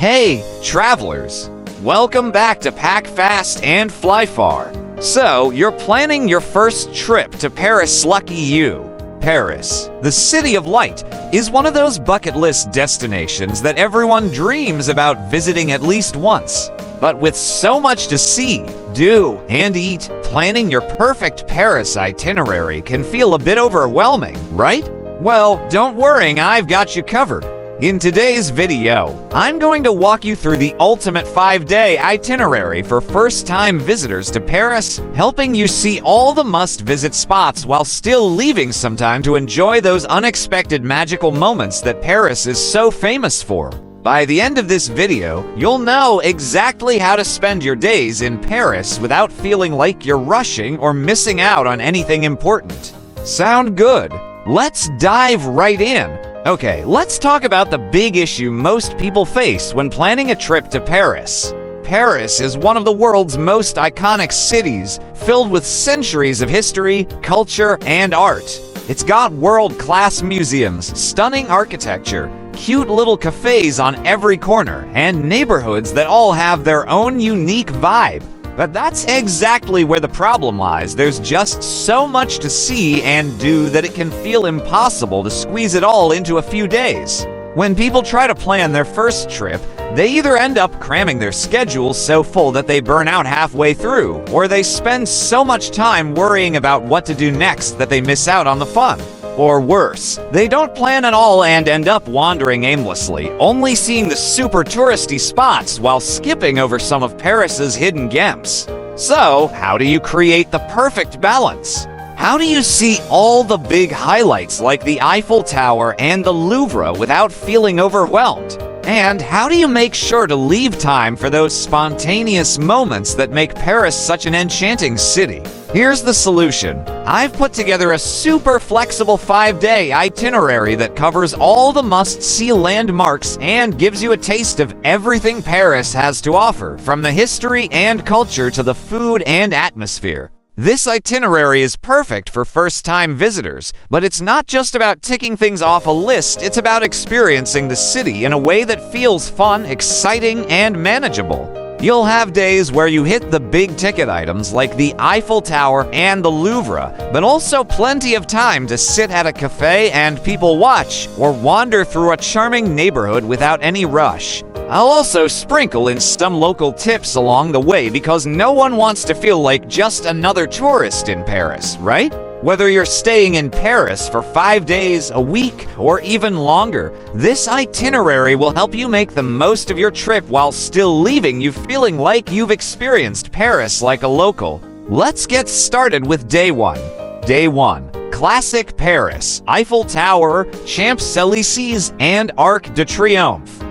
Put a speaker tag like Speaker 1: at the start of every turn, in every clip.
Speaker 1: Hey, travelers! Welcome back to Pack Fast and Fly Far. So, you're planning your first trip to Paris, lucky you. Paris, the city of light, is one of those bucket list destinations that everyone dreams about visiting at least once. But with so much to see, do, and eat, planning your perfect Paris itinerary can feel a bit overwhelming, right? Well, don't worry, I've got you covered. In today's video, I'm going to walk you through the ultimate 5-day itinerary for first-time visitors to Paris, helping you see all the must-visit spots while still leaving some time to enjoy those unexpected magical moments that Paris is so famous for. By the end of this video, you'll know exactly how to spend your days in Paris without feeling like you're rushing or missing out on anything important. Sound good? Let's dive right in. Okay, let's talk about the big issue most people face when planning a trip to Paris. Paris is one of the world's most iconic cities, filled with centuries of history, culture, and art. It's got world-class museums, stunning architecture, cute little cafes on every corner, and neighborhoods that all have their own unique vibe. But that's exactly where the problem lies. There's just so much to see and do that it can feel impossible to squeeze it all into a few days. When people try to plan their first trip, they either end up cramming their schedules so full that they burn out halfway through, or they spend so much time worrying about what to do next that they miss out on the fun. Or worse, they don't plan at all and end up wandering aimlessly, only seeing the super touristy spots while skipping over some of Paris's hidden gems. So, how do you create the perfect balance? How do you see all the big highlights like the Eiffel Tower and the Louvre without feeling overwhelmed? And how do you make sure to leave time for those spontaneous moments that make Paris such an enchanting city? Here's the solution. I've put together a super flexible 5-day itinerary that covers all the must-see landmarks and gives you a taste of everything Paris has to offer, from the history and culture to the food and atmosphere. This itinerary is perfect for first-time visitors, but it's not just about ticking things off a list, it's about experiencing the city in a way that feels fun, exciting, and manageable. You'll have days where you hit the big-ticket items like the Eiffel Tower and the Louvre, but also plenty of time to sit at a cafe and people watch, or wander through a charming neighborhood without any rush. I'll also sprinkle in some local tips along the way because no one wants to feel like just another tourist in Paris, right? Whether you're staying in Paris for 5 days, a week, or even longer, this itinerary will help you make the most of your trip while still leaving you feeling like you've experienced Paris like a local. Let's get started with Day 1. Day 1. Classic Paris, Eiffel Tower, Champs-Élysées, and Arc de Triomphe.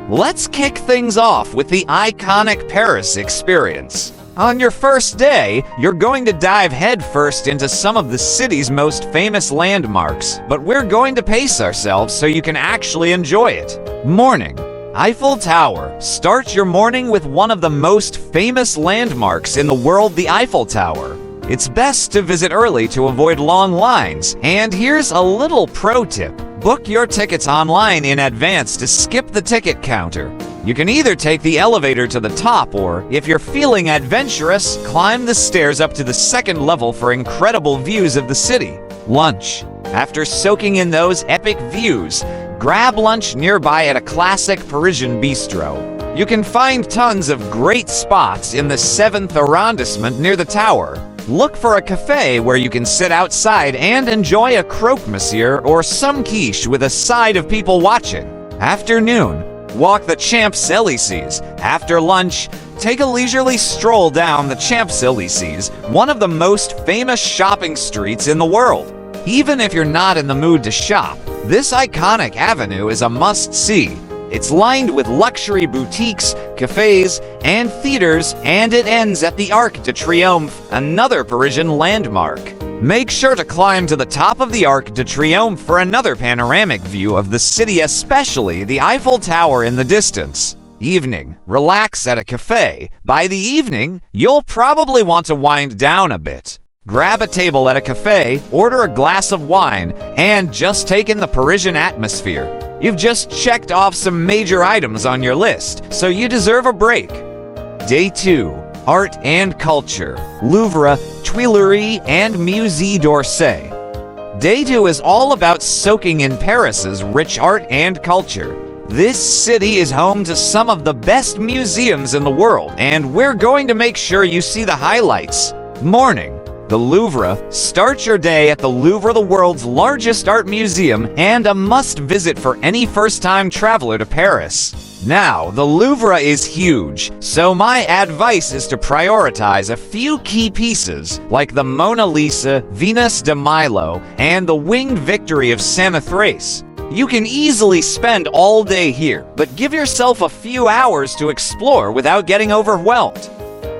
Speaker 1: Let's kick things off with the iconic Paris experience. On your first day, you're going to dive headfirst into some of the city's most famous landmarks, but we're going to pace ourselves so you can actually enjoy it. Morning. Eiffel Tower. Start your morning with one of the most famous landmarks in the world, the Eiffel Tower. It's best to visit early to avoid long lines, and here's a little pro tip. Book your tickets online in advance to skip the ticket counter. You can either take the elevator to the top or, if you're feeling adventurous, climb the stairs up to the second level for incredible views of the city. Lunch. After soaking in those epic views, grab lunch nearby at a classic Parisian bistro. You can find tons of great spots in the 7th arrondissement near the tower. Look for a cafe where you can sit outside and enjoy a croque monsieur or some quiche with a side of people watching. Afternoon. Walk the Champs-Élysées. After lunch, take a leisurely stroll down the Champs-Élysées, one of the most famous shopping streets in the world. Even if you're not in the mood to shop, this iconic avenue is a must-see. It's lined with luxury boutiques, cafes, and theaters, and it ends at the Arc de Triomphe, another Parisian landmark. Make sure to climb to the top of the Arc de Triomphe for another panoramic view of the city, especially the Eiffel Tower in the distance. Evening. Relax at a cafe. By the evening, you'll probably want to wind down a bit. Grab a table at a cafe, order a glass of wine, and just take in the Parisian atmosphere. You've just checked off some major items on your list, so you deserve a break. Day 2. Art and Culture, Louvre, Tuileries, and Musée d'Orsay. Day 2 is all about soaking in Paris's rich art and culture. This city is home to some of the best museums in the world, and we're going to make sure you see the highlights. Morning. The Louvre. Start your day at the Louvre, the world's largest art museum and a must-visit for any first-time traveler to Paris. Now, the Louvre is huge, so my advice is to prioritize a few key pieces like the Mona Lisa, Venus de Milo, and the Winged Victory of Samothrace. You can easily spend all day here, but give yourself a few hours to explore without getting overwhelmed.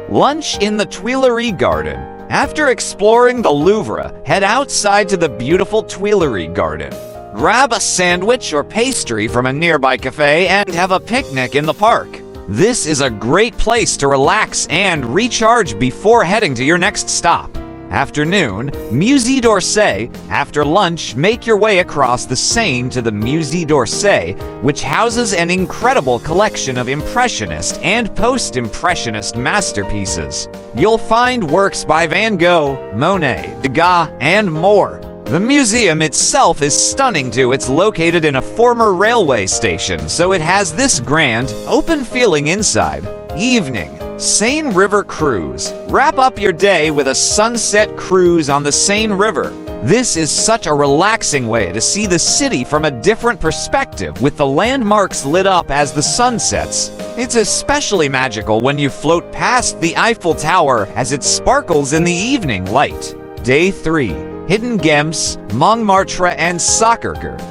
Speaker 1: Lunch in the Tuileries Garden. After exploring the Louvre, head outside to the beautiful Tuileries Garden. Grab a sandwich or pastry from a nearby cafe and have a picnic in the park. This is a great place to relax and recharge before heading to your next stop. Afternoon, Musée d'Orsay. After lunch, make your way across the Seine to the Musée d'Orsay, which houses an incredible collection of Impressionist and Post-Impressionist masterpieces. You'll find works by Van Gogh, Monet, Degas, and more. The museum itself is stunning too. It's located in a former railway station, so it has this grand, open feeling inside. Evening. Seine River Cruise. Wrap up your day with a sunset cruise on the Seine River. This is such a relaxing way to see the city from a different perspective, with the landmarks lit up as the sun sets. It's especially magical when you float past the Eiffel Tower as it sparkles in the evening light. Day 3. Hidden Gems, Montmartre, and Sacré-Cœur.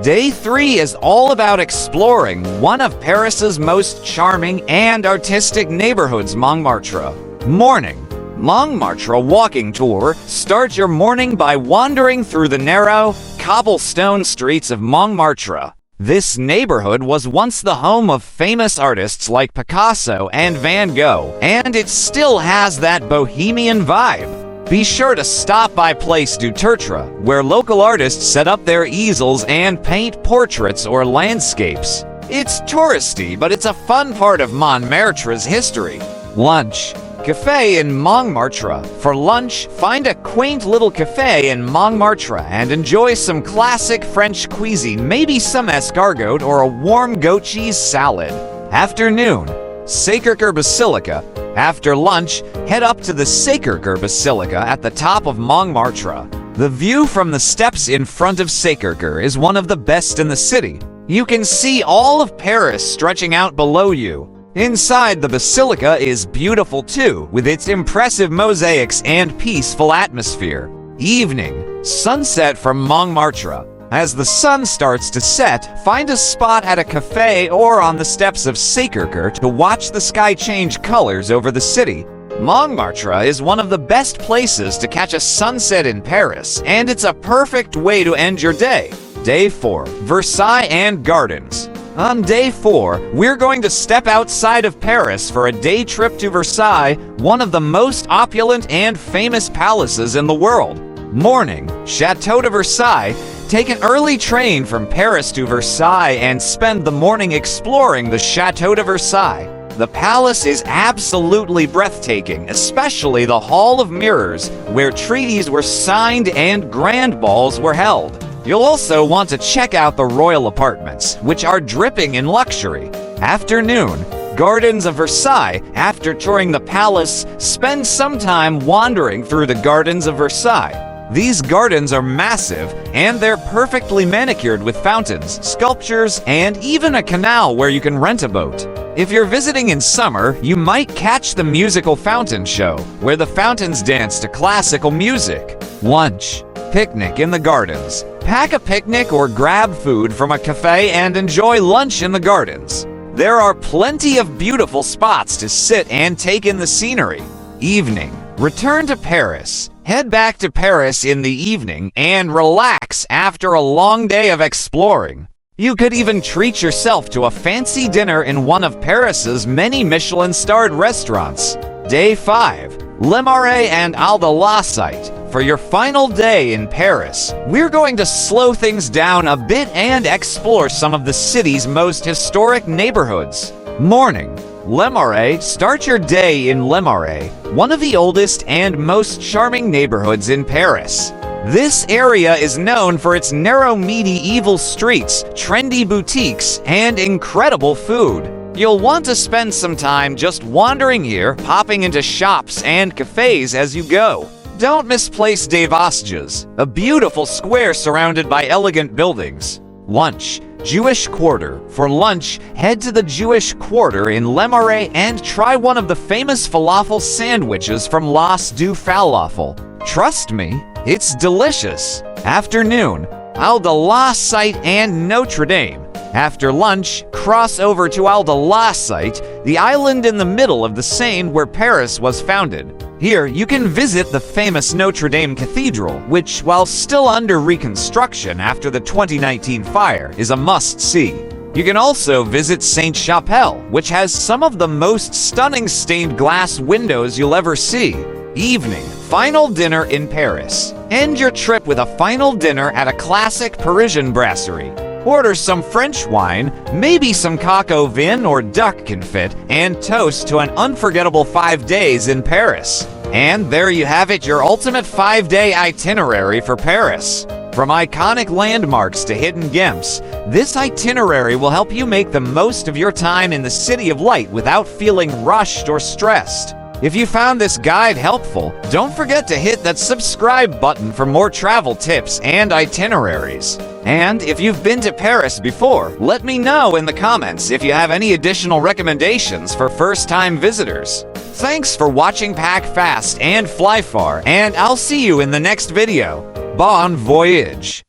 Speaker 1: Day 3 is all about exploring one of Paris's most charming and artistic neighborhoods, Montmartre. Morning. Montmartre walking tour. Start your morning by wandering through the narrow, cobblestone streets of Montmartre. This neighborhood was once the home of famous artists like Picasso and Van Gogh, and it still has that bohemian vibe. Be sure to stop by Place du Tertre, where local artists set up their easels and paint portraits or landscapes. It's touristy, but it's a fun part of Montmartre's history. Lunch. Café in Montmartre. For lunch, find a quaint little café in Montmartre and enjoy some classic French cuisine, maybe some escargot or a warm goat cheese salad. Afternoon. Sacré-Cœur Basilica. After lunch, head up to the Sacré-Cœur Basilica at the top of Montmartre. The view from the steps in front of Sacré-Cœur is one of the best in the city. You can see all of Paris stretching out below you. Inside, the basilica is beautiful too, with its impressive mosaics and peaceful atmosphere. Evening. Sunset from Montmartre. As the sun starts to set, find a spot at a cafe or on the steps of Sacré-Cœur to watch the sky change colors over the city. Montmartre is one of the best places to catch a sunset in Paris, and it's a perfect way to end your day. Day 4. Versailles and Gardens. On Day 4, we're going to step outside of Paris for a day trip to Versailles, one of the most opulent and famous palaces in the world. Morning. Château de Versailles. Take an early train from Paris to Versailles and spend the morning exploring the Château de Versailles. The palace is absolutely breathtaking, especially the Hall of Mirrors, where treaties were signed and grand balls were held. You'll also want to check out the royal apartments, which are dripping in luxury. Afternoon. Gardens of Versailles. After touring the palace, spend some time wandering through the Gardens of Versailles. These gardens are massive, and they're perfectly manicured with fountains, sculptures, and even a canal where you can rent a boat. If you're visiting in summer, you might catch the musical fountain show, where the fountains dance to classical music. Lunch. Picnic in the gardens. Pack a picnic or grab food from a cafe and enjoy lunch in the gardens. There are plenty of beautiful spots to sit and take in the scenery. Evening. Return to Paris. Head back to Paris in the evening and relax after a long day of exploring. You could even treat yourself to a fancy dinner in one of Paris's many Michelin-starred restaurants. Day 5. Le Marais and Al de la Cite. For your final day in Paris, we're going to slow things down a bit and explore some of the city's most historic neighborhoods. Morning. Le Marais. Start your day in Le Marais, one of the oldest and most charming neighborhoods in Paris. This area is known for its narrow medieval streets, trendy boutiques, and incredible food. You'll want to spend some time just wandering here, popping into shops and cafes as you go. Don't misplace Des Vosges, a beautiful square surrounded by elegant buildings. Lunch. Jewish Quarter. For lunch, head to the Jewish Quarter in Le Marais and try one of the famous falafel sandwiches from Las du Falafel. Trust me, it's delicious. Afternoon. Al de la Cite and Notre Dame. After lunch, cross over to Al de la Cite, the island in the middle of the Seine where Paris was founded. Here, you can visit the famous Notre Dame Cathedral, which, while still under reconstruction after the 2019 fire, is a must-see. You can also visit Sainte-Chapelle, which has some of the most stunning stained glass windows you'll ever see. Evening. Final dinner in Paris. End your trip with a final dinner at a classic Parisian brasserie. Order some French wine, maybe some coq au vin or duck confit, and toast to an unforgettable 5 days in Paris. And there you have it, your ultimate 5-day itinerary for Paris. From iconic landmarks to hidden gems, this itinerary will help you make the most of your time in the City of Light without feeling rushed or stressed. If you found this guide helpful, don't forget to hit that subscribe button for more travel tips and itineraries. And if you've been to Paris before, let me know in the comments if you have any additional recommendations for first-time visitors. Thanks for watching Pack Fast and Fly Far, and I'll see you in the next video. Bon voyage!